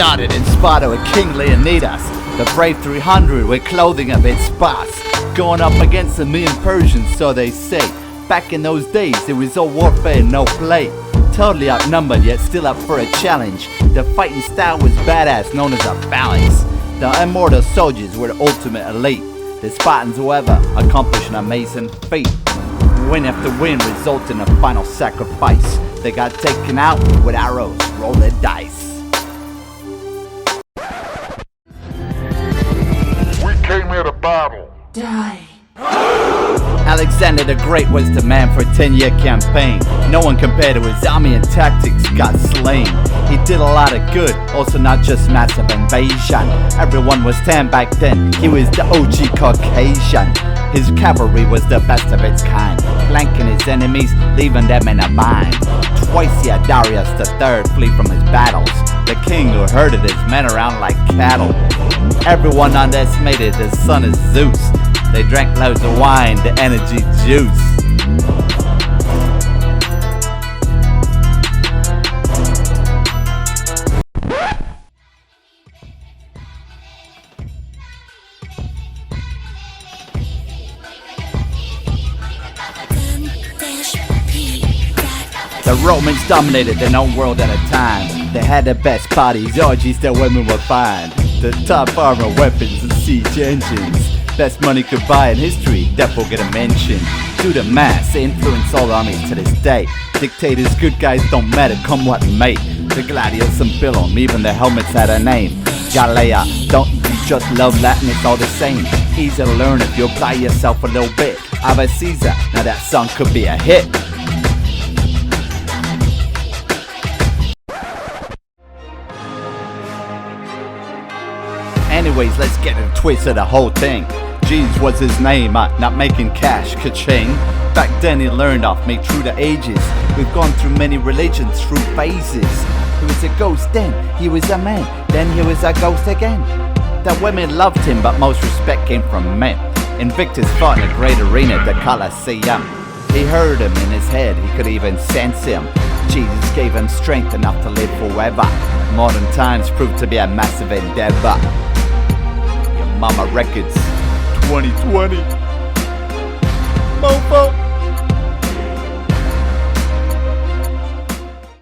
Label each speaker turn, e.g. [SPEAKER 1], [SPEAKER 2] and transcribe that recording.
[SPEAKER 1] started in Sparta with King Leonidas, the brave 300 with clothing of its sparse, going up against a million Persians, so they say. Back in those days, it was all warfare and no play. Totally outnumbered, yet still up for a challenge. The fighting style was badass, known as a phalanx. The immortal soldiers were the ultimate elite. The Spartans, however, accomplished an amazing feat. Win after win resulted in a final sacrifice. They got taken out with arrows, roll the dice.
[SPEAKER 2] We came here to battle.
[SPEAKER 3] Die.
[SPEAKER 1] Alexander the Great was the man for a 10-year campaign. No one compared to his army and tactics got slain. He did a lot of good, also not just massive invasion. Everyone was tan back then, he was the OG Caucasian. His cavalry was the best of its kind, flanking his enemies, leaving them in a bind. Twice he had Darius III flee from his battles, the king who herded his men around like cattle. Everyone underestimated the son of Zeus. They drank loads of wine, the energy juice. The Romans dominated the known world at a time. They had the best bodies, orgies that women would find. The top armor, weapons, and siege engines. Best money could buy in history, DEFO get a mention. Do the math, they influence all armies to this day. Dictators, good guys don't matter, come what may. The gladiators and Billum, even the helmets had a name. Galea, don't you just love Latin, it's all the same. Easy to learn if you apply yourself a little bit. Ave Caesar, now that song could be a hit. Anyways, let's get to the twist of the whole thing. Jeeves was his name, not making cash, ka-ching. Back then he learned off me through the ages. We've gone through many religions, through phases. He was a ghost then, he was a man, then he was a ghost again. The women loved him, but most respect came from men. Invictus fought in a great arena, the Colosseum. He heard him in his head, he could even sense him. Jesus gave him strength enough to live forever. Modern times proved to be a massive endeavor. Mama Records 2020 Mofo.